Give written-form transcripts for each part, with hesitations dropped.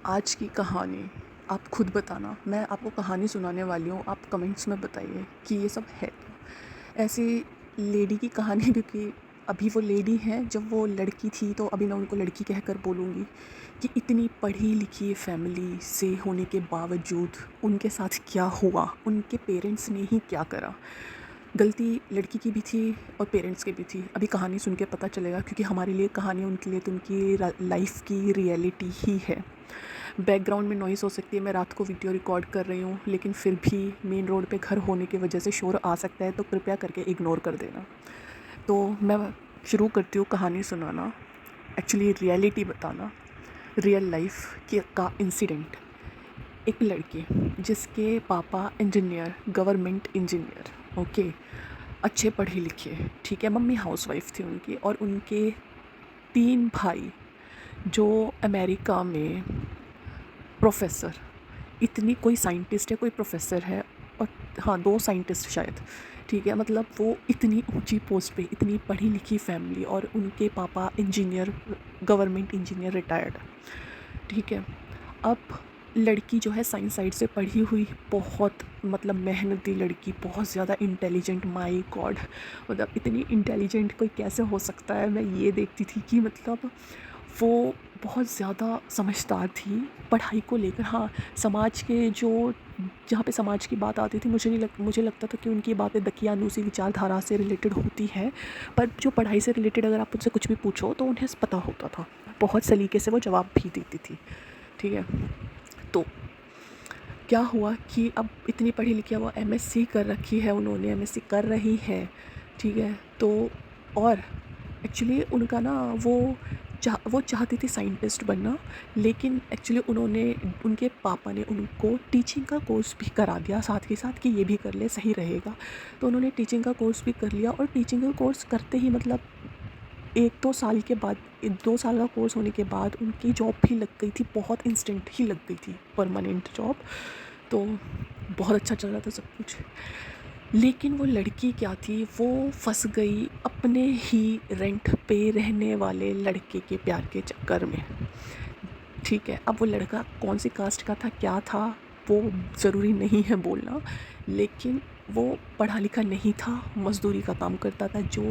आज की कहानी आप खुद बताना। मैं आपको कहानी सुनाने वाली हूँ, आप कमेंट्स में बताइए कि ये सब है क्या। ऐसी लेडी की कहानी, क्योंकि अभी वो लेडी हैं, जब वो लड़की थी तो अभी मैं उनको लड़की कहकर बोलूँगी कि इतनी पढ़ी लिखी फैमिली से होने के बावजूद उनके साथ क्या हुआ, उनके पेरेंट्स ने ही क्या करा। गलती लड़की की भी थी और पेरेंट्स की भी थी। अभी कहानी सुन के पता चलेगा, क्योंकि हमारे लिए कहानी, उनके लिए तो उनकी लाइफ की रियलिटी ही है। बैकग्राउंड में नॉइज़ हो सकती है, मैं रात को वीडियो रिकॉर्ड कर रही हूँ, लेकिन फिर भी मेन रोड पे घर होने की वजह से शोर आ सकता है, तो कृपया करके इग्नोर कर देना। तो मैं शुरू करती हूँ कहानी सुनाना, एक्चुअली रियलिटी बताना, रियल लाइफ का इंसिडेंट। एक लड़की जिसके पापा इंजीनियर, गवर्नमेंट इंजीनियर, ओके, अच्छे पढ़े लिखे, ठीक है, मम्मी हाउसवाइफ थी उनकी, और उनके 3 भाई जो अमेरिका में प्रोफेसर, इतनी कोई साइंटिस्ट है, कोई प्रोफेसर है, और हाँ 2 साइंटिस्ट शायद, ठीक है। मतलब वो इतनी ऊंची पोस्ट पे, इतनी पढ़ी लिखी फैमिली, और उनके पापा इंजीनियर, गवर्नमेंट इंजीनियर, रिटायर्ड, ठीक है। अब लड़की जो है साइंस साइड से पढ़ी हुई, बहुत मतलब मेहनती लड़की, बहुत ज़्यादा इंटेलिजेंट, माय गॉड, मतलब इतनी इंटेलिजेंट कोई कैसे हो सकता है। मैं ये देखती थी कि मतलब वो बहुत ज़्यादा समझदार थी पढ़ाई को लेकर। हाँ, समाज के जो, जहाँ पे समाज की बात आती थी, मुझे लगता था कि उनकी बातें दकियानूसी विचारधारा से रिलेटेड होती हैं, पर जो पढ़ाई से रिलेटेड अगर आप उनसे कुछ भी पूछो तो उन्हें पता होता था, बहुत सलीके से वो जवाब भी देती थी, ठीक है। तो क्या हुआ कि अब इतनी पढ़ी लिखी है, वो एमएससी कर रखी है, उन्होंने एमएससी कर रही है, ठीक है। तो और एक्चुअली उनका ना, वो चाहती थी साइंटिस्ट बनना, लेकिन एक्चुअली उनके पापा ने उनको टीचिंग का कोर्स भी करा दिया साथ के साथ, कि ये भी कर ले, सही रहेगा। तो उन्होंने टीचिंग का कोर्स भी कर लिया, और टीचिंग का कोर्स करते ही मतलब 1-2 साल के बाद, 2 साल का कोर्स होने के बाद उनकी जॉब भी लग गई थी, बहुत इंस्टेंट ही लग गई थी, परमानेंट जॉब। तो बहुत अच्छा चल रहा था सब कुछ। लेकिन वो लड़की क्या थी, वो फंस गई अपने ही रेंट पे रहने वाले लड़के के प्यार के चक्कर में, ठीक है। अब वो लड़का कौन सी कास्ट का था, क्या था, वो ज़रूरी नहीं है बोलना, लेकिन वो पढ़ा लिखा नहीं था, मज़दूरी का काम करता था। जो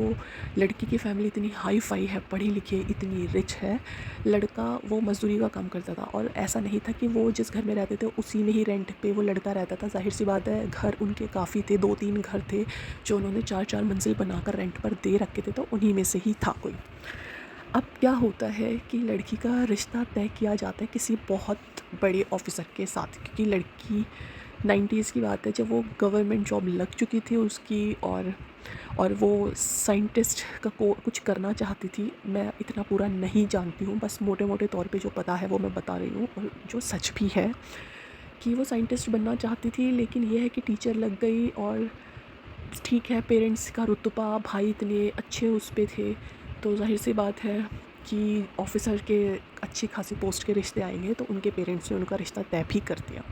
लड़की की फैमिली इतनी हाई फाई है, पढ़ी लिखी है, इतनी रिच है, लड़का वो मज़दूरी का काम करता था। और ऐसा नहीं था कि वो जिस घर में रहते थे उसी में ही रेंट पे वो लड़का रहता था। जाहिर सी बात है, घर उनके काफ़ी थे, 2-3 घर थे जो उन्होंने 4-4 मंजिल बनाकर रेंट पर दे रखे थे, तो उन्हीं में से ही था कोई। अब क्या होता है कि लड़की का रिश्ता तय किया जाता है किसी बहुत बड़े ऑफिसर के साथ, क्योंकि लड़की 90s की बात है, जब वो गवर्नमेंट जॉब लग चुकी थी उसकी, और वो साइंटिस्ट का कुछ करना चाहती थी। मैं इतना पूरा नहीं जानती हूँ, बस मोटे मोटे तौर पे जो पता है वो मैं बता रही हूँ, और जो सच भी है कि वो साइंटिस्ट बनना चाहती थी, लेकिन ये है कि टीचर लग गई। और ठीक है, पेरेंट्स का रुतबा, भाई इतने अच्छे उस पे थे, तो जाहिर सी बात है कि ऑफिसर के अच्छी खासी पोस्ट के रिश्ते आएंगे, तो उनके पेरेंट्स ने उनका रिश्ता तय भी कर दिया।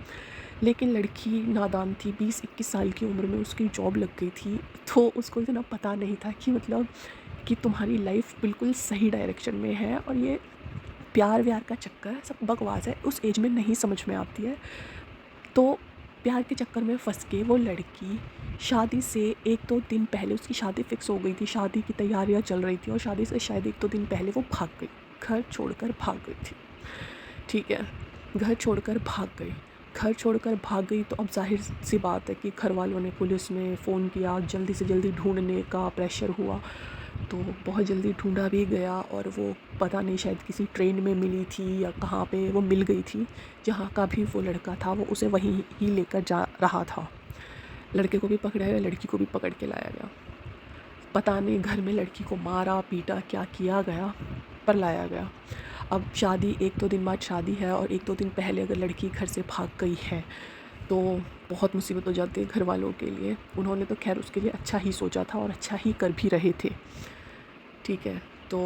लेकिन लड़की नादान थी, 20-21 साल की उम्र में उसकी जॉब लग गई थी, तो उसको इतना पता नहीं था कि मतलब कि तुम्हारी लाइफ बिल्कुल सही डायरेक्शन में है, और ये प्यार व्यार का चक्कर सब बकवास है, उस एज में नहीं समझ में आती है। तो प्यार के चक्कर में फंस के वो लड़की शादी से 1-2 दिन पहले, उसकी शादी फिक्स हो गई थी, शादी की तैयारियां चल रही थी, और शादी से शायद 1-2 दिन पहले वो भाग गई, घर छोड़कर भाग गई थी, ठीक है। घर छोड़कर भाग गई, घर छोड़कर भाग गई, तो अब जाहिर सी बात है कि घर वालों ने पुलिस में फ़ोन किया, जल्दी से जल्दी ढूंढने का प्रेशर हुआ, तो बहुत जल्दी ढूंढा भी गया, और वो पता नहीं शायद किसी ट्रेन में मिली थी या कहाँ पे वो मिल गई थी, जहाँ का भी वो लड़का था वो उसे वहीं ही लेकर जा रहा था। लड़के को भी पकड़ा गया, लड़की को भी पकड़ के लाया गया। पता नहीं घर में लड़की को मारा पीटा क्या किया गया, पर लाया गया। अब शादी 1-2 दिन बाद शादी है, और 1-2 दिन पहले अगर लड़की घर से भाग गई है तो बहुत मुसीबत हो जाती है घर वालों के लिए। उन्होंने तो खैर उसके लिए अच्छा ही सोचा था, और अच्छा ही कर भी रहे थे, ठीक है। तो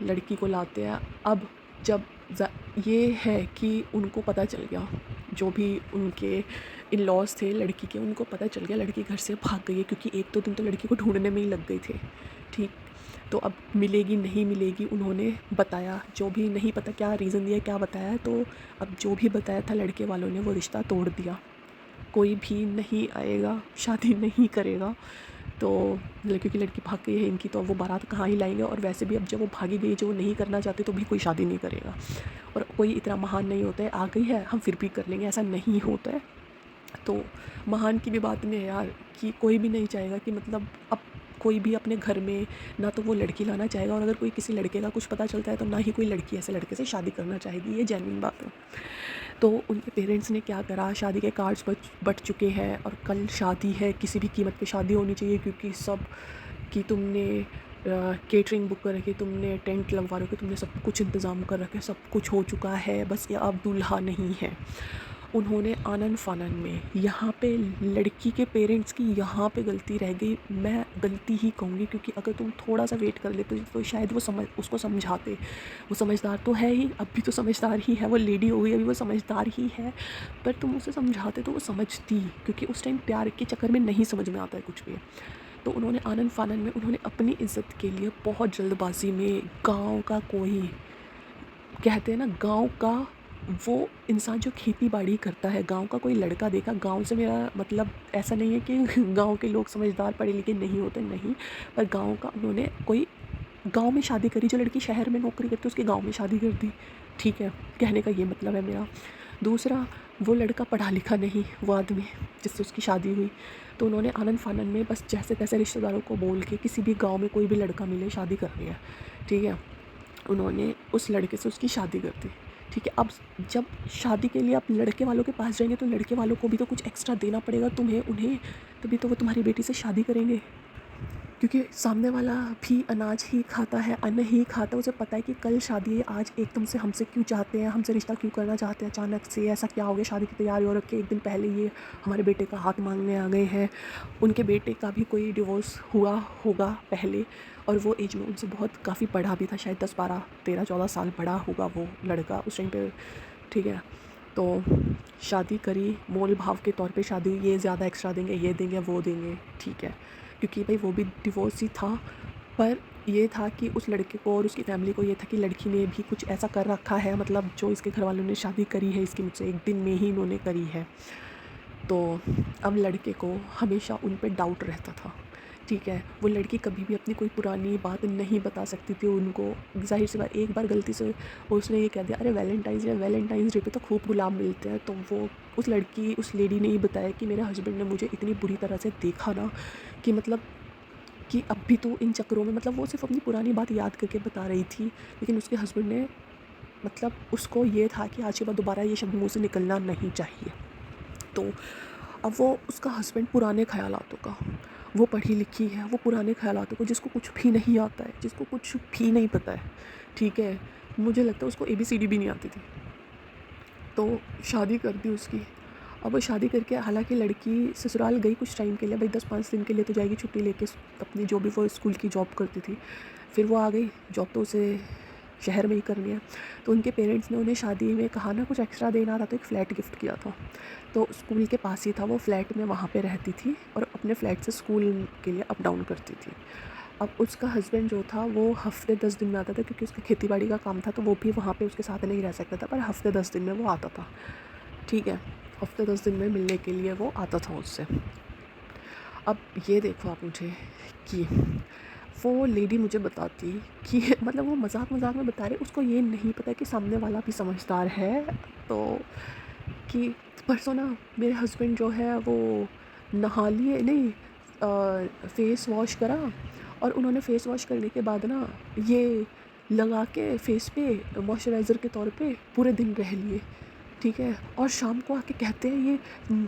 लड़की को लाते हैं। अब जब ये है कि उनको पता चल गया, जो भी उनके इन लॉज थे लड़की के, उनको पता चल गया लड़की घर से भाग गई है, क्योंकि 1-2 दिन तो लड़की को ढूंढने में ही लग गए थे, ठीक। तो अब मिलेगी नहीं मिलेगी, उन्होंने बताया जो भी, नहीं पता क्या रीज़न दिया क्या बताया है, तो अब जो भी बताया था लड़के वालों ने वो रिश्ता तोड़ दिया। कोई भी नहीं आएगा, शादी नहीं करेगा। तो लड़कियों की लड़की भाग गई है इनकी, तो अब वो बारात कहाँ ही लाएंगे, और वैसे भी अब जब वो भागी गई, जो वो नहीं करना चाहते तो भी कोई शादी नहीं करेगा। और कोई इतना महान नहीं होता है, आ गई है हम फिर भी कर लेंगे, ऐसा नहीं होता है। तो महान की भी बात नहीं है यार, कि कोई भी नहीं चाहेगा कि मतलब अब कोई भी अपने घर में ना तो वो लड़की लाना चाहेगा, और अगर कोई किसी लड़के का कुछ पता चलता है तो ना ही कोई लड़की ऐसे लड़के से शादी करना चाहेगी, ये जेन्युइन बात है। तो उनके पेरेंट्स ने क्या करा, शादी के कार्ड्स बट चुके हैं और कल शादी है, किसी भी कीमत पे शादी होनी चाहिए, क्योंकि सब कि तुमने केटरिंग बुक कर रखी, तुमने टेंट लगवा रखे, तुमने सब कुछ इंतज़ाम कर रखे, सब कुछ हो चुका है, बस ये अब दूल्हा नहीं है। उन्होंने आनन फानन में यहाँ पे लड़की के पेरेंट्स की यहाँ पे गलती रह गई, मैं गलती ही कहूँगी, क्योंकि अगर तुम थोड़ा सा वेट कर लेते तो शायद वो उसको समझाते। वो समझदार तो है ही, अब भी तो समझदार ही है, वो लेडी हो गई अभी वो समझदार ही है, पर तुम उसे समझाते तो वो समझती, क्योंकि उस टाइम प्यार के चक्कर में नहीं समझ में आता है कुछ भी। तो उन्होंने आनन फानन में उन्होंने अपनी इज्जत के लिए बहुत जल्दबाजी में, गाँव का कोई, कहते हैं ना गाँव का वो इंसान जो खेती बाड़ी करता है, गांव का कोई लड़का देखा, गांव से मेरा मतलब ऐसा नहीं है कि गांव के लोग समझदार पढ़े लिखे नहीं होते, नहीं, पर गांव का उन्होंने कोई गांव में शादी करी, जो लड़की शहर में नौकरी करती उसके गांव में शादी कर दी, ठीक है, कहने का ये मतलब है मेरा। दूसरा, वो लड़का पढ़ा लिखा नहीं, वो आदमी जिससे उसकी शादी हुई, तो उन्होंने आनन फानन में बस जैसे तैसे रिश्तेदारों को बोल के किसी भी गाँव में कोई भी लड़का मिले शादी करनी है, ठीक है, उन्होंने उस लड़के से उसकी शादी कर दी, ठीक है। अब जब शादी के लिए आप लड़के वालों के पास जाएंगे तो लड़के वालों को भी तो कुछ एक्स्ट्रा देना पड़ेगा तुम्हें, उन्हें, तभी तो वो तुम्हारी बेटी से शादी करेंगे, क्योंकि सामने वाला भी अनाज ही खाता है, अन्न ही खाता है, उसे पता है कि कल शादी है, आज एकदम से हमसे क्यों चाहते हैं, हमसे रिश्ता क्यों करना चाहते हैं, अचानक से ऐसा क्या हो गया, शादी की तैयारी हो रखी है, एक दिन पहले ये हमारे बेटे का हाथ मांगने आ गए हैं। उनके बेटे का भी कोई डिवोर्स हुआ होगा पहले, और वो एज में उनसे बहुत काफ़ी बड़ा भी था, शायद 10, 12, 13, 14 साल बड़ा होगा वो लड़का उस टाइम पे, ठीक है। तो शादी करी, मोल भाव के तौर पे शादी हुई, ये ज़्यादा एक्स्ट्रा देंगे, ये देंगे, वो देंगे, ठीक है, क्योंकि भाई वो भी डिवोर्स ही था, पर ये था कि उस लड़के को और उसकी फैमिली को ये था कि लड़की ने भी कुछ ऐसा कर रखा है, मतलब जो इसके घर वालों ने शादी करी है इसकी मुझसे एक दिन में ही इन्होंने करी है, तो अब लड़के को हमेशा उन पे डाउट रहता था, ठीक है। वो लड़की कभी भी अपनी कोई पुरानी बात नहीं बता सकती थी उनको, ज़ाहिर सी बात, एक बार गलती से उसने ये कह दिया, अरे वैलेंटाइंस डे पे तो खूब गुलाब मिलते हैं, तो वो उस लेडी ने ही बताया कि मेरे हस्बैंड ने मुझे इतनी बुरी तरह से देखा ना, कि मतलब कि अब भी तो इन चक्करों में, मतलब वो सिर्फ अपनी पुरानी बात याद करके बता रही थी, लेकिन उसके हस्बैंड ने, मतलब उसको ये था कि आज के बाद दोबारा ये शब्द मुँह से निकलना नहीं चाहिए। तो अब वो उसका हस्बैंड पुराने ख़यालातों का, वो पढ़ी लिखी है, वो पुराने ख़यालातों को, जिसको कुछ भी नहीं आता है, जिसको कुछ भी नहीं पता है, ठीक है, मुझे लगता है उसको ABCD भी नहीं आती थी, तो शादी कर दी उसकी। अब वो शादी करके, हालांकि लड़की ससुराल गई कुछ टाइम के लिए, भाई 10-5 दिन के लिए तो जाएगी छुट्टी लेके, अपनी जो भी वो स्कूल की जॉब करती थी, फिर वो आ गई, जॉब तो उसे शहर में ही करनी है। तो उनके पेरेंट्स ने उन्हें शादी में कहा ना कुछ एक्स्ट्रा देना था, तो एक फ़्लैट गिफ्ट किया था, तो स्कूल के पास ही था वो फ्लैट में, वहाँ पे रहती थी और अपने फ्लैट से स्कूल के लिए अप डाउन करती थी। अब उसका हस्बैंड जो था वो हफ़्ते 10 दिन में आता था, क्योंकि उसका खेती बाड़ी का काम था, तो वो भी वहाँ पे उसके साथ नहीं रह सकता था, पर हफ़्ते 10 दिन में वो आता था, ठीक है, हफ़्ते 10 दिन में मिलने के लिए वो आता था उससे। अब ये देखो आप मुझे कि वो लेडी मुझे बताती कि मतलब वो मजाक मजाक में बता रहे, उसको ये नहीं पता कि सामने वाला भी समझदार है, तो कि परसों ना मेरे हस्बैंड जो है वो नहा लिए नहीं, फेस वॉश करा, और उन्होंने फेस वॉश करने के बाद ना ये लगा के फेस पे मॉइस्चराइज़र के तौर पे पूरे दिन रह लिए, ठीक है, और शाम को आके कहते हैं ये,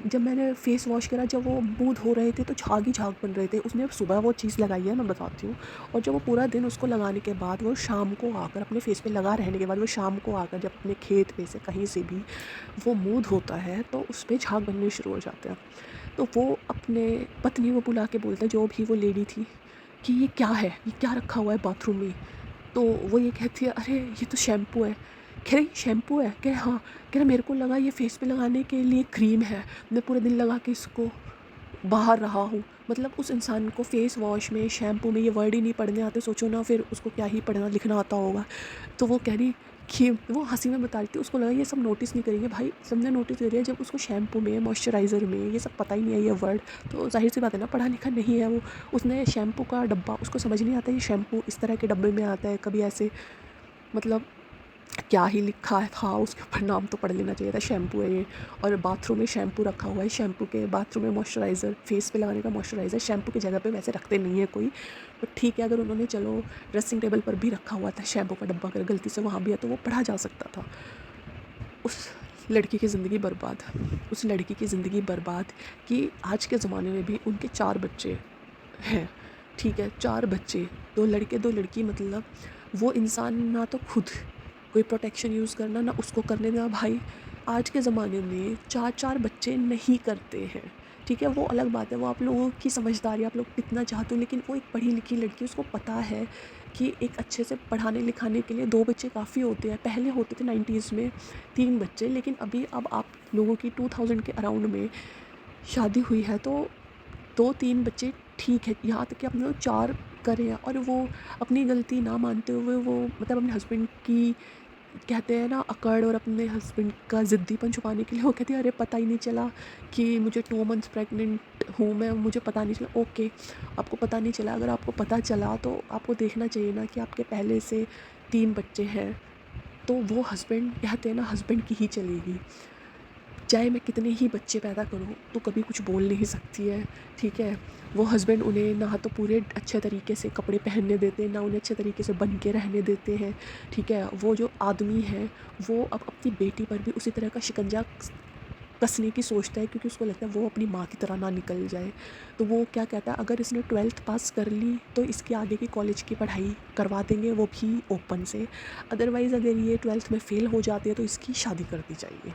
जब मैंने फेस वॉश करा, जब वो मुँह धो रहे थे तो झाग ही झाग बन रहे थे, उसने सुबह वो चीज़ लगाई है मैं बताती हूँ, और जब वो पूरा दिन उसको लगाने के बाद वो शाम को आकर अपने फेस पे लगा रहने के बाद वो शाम को आकर जब अपने खेत पे से कहीं से भी वो मुँह धोता है तो उस पर झाग बनने शुरू हो जाते हैं। तो वो अपने पत्नी को बुला के बोलता है, जो भी वो लेडी थी, कि ये क्या है, ये क्या रखा हुआ है बाथरूम में, तो वो ये कहती है, अरे ये तो शैम्पू है। कह रही शैम्पू है, कह हाँ, कह रहा मेरे को लगा ये फेस पे लगाने के लिए क्रीम है, मैं पूरे दिन लगा के इसको बाहर रहा हूँ, मतलब उस इंसान को फेस वॉश में, शैम्पू में ये वर्ड ही नहीं पढ़ने आते, सोचो ना फिर उसको क्या ही पढ़ना लिखना आता होगा। तो वो कह रही कि वो हँसी में बता रही थी, उसको लगा ये सब नोटिस नहीं करेंगे। भाई सबने नोटिस कर लिया, जब उसको शैम्पू में, मॉइस्चराइज़र में ये सब पता ही नहीं है ये वर्ड, तो ज़ाहिर सी बात है ना, पढ़ा लिखा नहीं है वो। उसने शैम्पू का डब्बा, उसको समझ नहीं आता ये शैम्पू इस तरह के डब्बे में आता है, कभी ऐसे, मतलब क्या ही लिखा है था उसके ऊपर, नाम तो पढ़ लेना चाहिए था, शैम्पू है ये। और बाथरूम में शैम्पू रखा हुआ है, शैम्पू के बाथरूम में मॉइस्चराइज़र, फेस पे लगाने का मॉइस्चराइज़र शैम्पू की जगह पे वैसे रखते नहीं है कोई, बट ठीक है, अगर उन्होंने चलो ड्रेसिंग टेबल पर भी रखा हुआ था शैम्पू का डब्बा, अगर गलती से वहाँ भी है तो वो पढ़ा जा सकता था। उस लड़की की ज़िंदगी बर्बाद, उस लड़की की ज़िंदगी बर्बाद कि आज के ज़माने में भी उनके 4 बच्चे हैं, ठीक है, 4 बच्चे, 2 लड़के 2 लड़की, मतलब वो इंसान ना तो खुद कोई प्रोटेक्शन यूज़ करना, ना उसको करने देना। भाई आज के ज़माने में 4-4 बच्चे नहीं करते हैं, ठीक है, वो अलग बात है, वो आप लोगों की समझदारी, आप लोग कितना चाहते हो, लेकिन वो एक पढ़ी लिखी लड़की, उसको पता है कि एक अच्छे से पढ़ाने लिखाने के लिए 2 बच्चे काफ़ी होते हैं। पहले होते थे 90s में 3 बच्चे, लेकिन अभी अब आप लोगों की 2000 के अराउंड में शादी हुई है तो 2-3 बच्चे ठीक है, यहाँ तक कि अपने लोग 4 करे हैं, और वो अपनी गलती ना मानते हुए वो, मतलब अपने हस्बैंड की, कहते हैं ना, अकड़, और अपने हस्बैंड का ज़िद्दीपन छुपाने के लिए वो कहती है अरे पता ही नहीं चला कि मुझे 2 मंथ्स प्रेग्नेंट हूँ मैं, मुझे पता नहीं चला। ओके, आपको पता नहीं चला, अगर आपको पता चला तो आपको देखना चाहिए ना कि आपके पहले से 3 बच्चे हैं, तो वो हस्बैंड, कहते हैं ना, हस्बैंड की ही चलेगी। चाहे मैं कितने ही बच्चे पैदा करूँ तो कभी कुछ बोल नहीं सकती है, ठीक है। वो हस्बैंड उन्हें ना तो पूरे अच्छे तरीके से कपड़े पहनने देते हैं, ना उन्हें अच्छे तरीके से बन के रहने देते हैं, ठीक है। वो जो आदमी है वो अब अपनी बेटी पर भी उसी तरह का शिकंजा कसने की सोचता है, क्योंकि उसको लगता है वो अपनी माँ की तरह ना निकल जाए। तो वो क्या कहता है, अगर इसने 12th पास कर ली तो इसकी आगे की कॉलेज की पढ़ाई करवा देंगे, वो भी ओपन से। अदरवाइज़ अगर ये 12th में फ़ेल हो जाती है तो इसकी शादी कर दी जाएगी।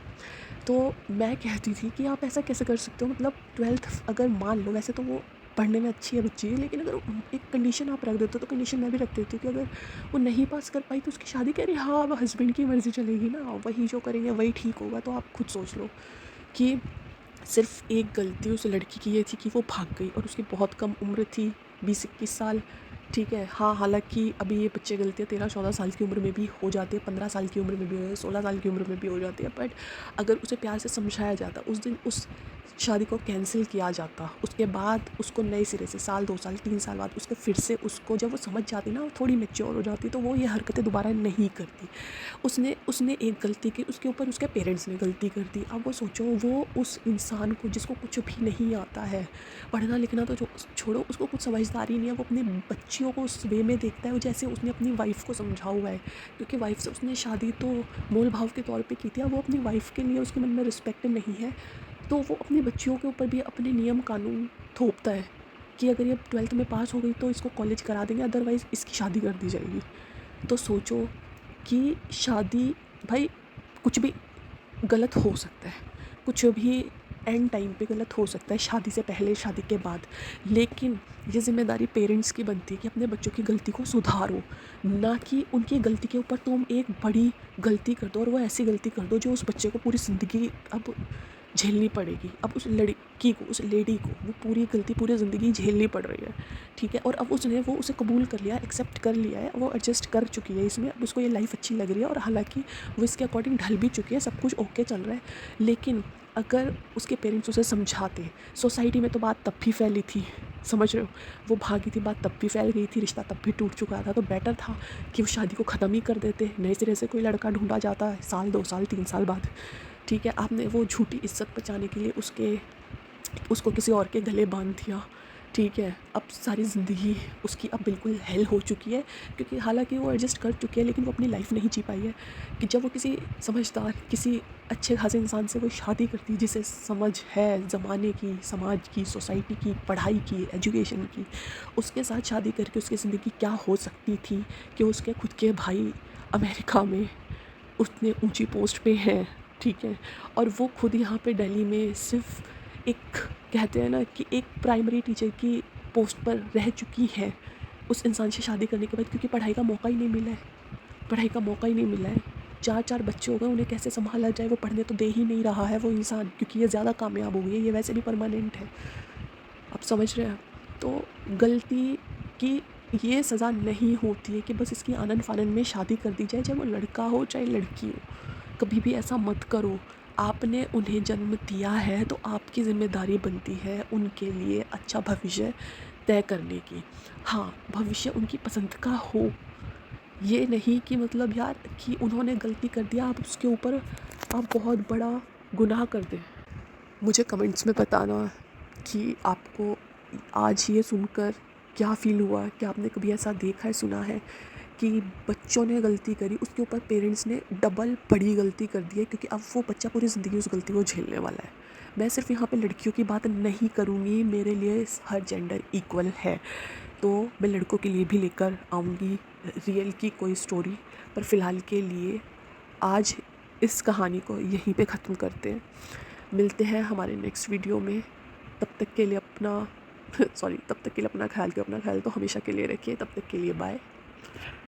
तो मैं कहती थी कि आप ऐसा कैसे कर सकते हो, मतलब 12th अगर मान लो, वैसे तो वो पढ़ने में अच्छी है बच्ची, लेकिन अगर एक कंडीशन आप रख देते हो तो कंडीशन मैं भी रख देती हूँ कि अगर वो नहीं पास कर पाई तो उसकी शादी करें। हाँ, अब हस्बैंड की मर्ज़ी चलेगी ना, वही जो करेंगे वही ठीक होगा। तो आप खुद सोच लो कि सिर्फ एक गलती उस लड़की की ये थी कि वो भाग गई, और उसकी बहुत कम उम्र थी, 20-21 साल, ठीक है। हाँ, हालांकि अभी ये बच्चे गलतियाँ 13-14 साल की उम्र में भी हो जाती है, 15 साल की उम्र में भी हो जाती है, 16 साल की उम्र में भी हो जाती है, बट अगर उसे प्यार से समझाया जाता, उस दिन उस शादी को कैंसिल किया जाता, उसके बाद उसको नए सिरे से साल 2 साल 3 साल बाद उसको फिर से, उसको जब वो समझ जाती ना, वो थोड़ी मैच्योर हो जाती, तो वो ये हरकतें दोबारा नहीं करती। उसने उसने एक गलती की, उसके ऊपर उसके पेरेंट्स ने गलती कर दी। अब वो सोचो, वो उस इंसान को जिसको कुछ भी नहीं आता है, पढ़ना लिखना तो जो छोड़ो, उसको कुछ समझदारी नहीं है, वो अपने बच्चियों को उस वे में देखता है जैसे उसने अपनी वाइफ़ को समझा हुआ है, क्योंकि वाइफ़ से उसने शादी तो मोल भाव के तौर पे की थी। अब वो अपनी वाइफ़ के लिए उसके मन में रिस्पेक्ट नहीं है, तो वो अपनी बच्चियों के ऊपर भी अपने नियम कानून थोपता है कि अगर ये 12th में पास हो गई तो इसको कॉलेज करा देंगे, अदरवाइज़ इसकी शादी कर दी जाएगी। तो सोचो कि शादी, भाई कुछ भी गलत हो सकता है, कुछ भी एंड टाइम पे गलत हो सकता है, शादी से पहले, शादी के बाद, लेकिन ये ज़िम्मेदारी पेरेंट्स की बनती है कि अपने बच्चों की गलती को सुधारो, ना कि उनकी गलती के ऊपर तुम एक बड़ी गलती कर दो, और वो ऐसी गलती कर दो जो उस बच्चे को पूरी ज़िंदगी अब झेलनी पड़ेगी। अब उस लड़की को, उस लेडी को वो पूरी गलती पूरी ज़िंदगी झेलनी पड़ रही है, ठीक है। और अब उसने वो उसे कबूल कर लिया, एक्सेप्ट कर लिया है, वो एडजस्ट कर चुकी है इसमें, अब उसको ये लाइफ अच्छी लग रही है, और हालांकि वो इसके अकॉर्डिंग ढल भी चुकी है, सब कुछ ओके चल रहा है। लेकिन अगर उसके पेरेंट्स उसे समझाते, सोसाइटी में तो बात तब भी फैली थी, समझ रहे हो, वो भागी थी, बात तब भी फैल गई थी, रिश्ता तब भी टूट चुका था, तो बेटर था कि वो शादी को ख़त्म ही कर देते, नए सिरे से कोई लड़का ढूंढा जाता है साल 2 साल 3 साल बाद, ठीक है। आपने वो झूठी इज्जत बचाने के लिए उसको किसी और के गले बांध दिया, ठीक है। अब सारी ज़िंदगी उसकी अब बिल्कुल हेल हो चुकी है, क्योंकि हालांकि वो एडजस्ट कर चुकी है, लेकिन वो अपनी लाइफ नहीं जी पाई है। कि जब वो किसी समझदार, किसी अच्छे खासे इंसान से कोई शादी करती है जिसे समझ है ज़माने की, समाज की, सोसाइटी की, पढ़ाई की, एजुकेशन की, उसके साथ शादी करके उसकी ज़िंदगी क्या हो सकती थी, कि उसके खुद के भाई अमेरिका में उतने ऊंची पोस्ट पे हैं, ठीक है, और वो खुद यहाँ पे दिल्ली में सिर्फ एक, कहते हैं ना कि एक प्राइमरी टीचर की पोस्ट पर रह चुकी है उस इंसान से शादी करने के बाद, क्योंकि पढ़ाई का मौका ही नहीं मिला है, पढ़ाई का मौका ही नहीं मिला है। 4-4 बच्चे हो गए, उन्हें कैसे संभाला जाए, वो पढ़ने तो दे ही नहीं रहा है वो इंसान, क्योंकि ये ज़्यादा कामयाब हो गई है, ये वैसे भी परमानेंट है। आप समझ रहे हैं? तो गलती की ये सज़ा नहीं होती है कि बस इसकी आनन-फानन में शादी कर दी जाए, चाहे वो लड़का हो चाहे लड़की हो। कभी भी ऐसा मत करो। आपने उन्हें जन्म दिया है तो आपकी ज़िम्मेदारी बनती है उनके लिए अच्छा भविष्य तय करने की। हाँ, भविष्य उनकी पसंद का हो। ये नहीं कि मतलब यार कि उन्होंने गलती कर दिया, आप उसके ऊपर आप बहुत बड़ा गुनाह कर दें। मुझे कमेंट्स में बताना कि आपको आज ये सुनकर क्या फ़ील हुआ? क्या आपने कभी ऐसा देखा है, सुना है कि बच्चों ने गलती करी, उसके ऊपर पेरेंट्स ने डबल बड़ी गलती कर दी है, क्योंकि अब वो बच्चा पूरी ज़िंदगी उस गलती को झेलने वाला है। मैं सिर्फ यहाँ पे लड़कियों की बात नहीं करूँगी, मेरे लिए हर जेंडर इक्वल है। तो मैं लड़कों के लिए भी लेकर आऊँगी रियल की कोई स्टोरी, पर फ़िलहाल के लिए आज इस कहानी को यहीं पे ख़त्म करते हैं। मिलते हैं हमारे नेक्स्ट वीडियो में। तब तक के लिए अपना तब तक के लिए अपना ख्याल तो हमेशा के लिए रखिए। तब तक के लिए बाय।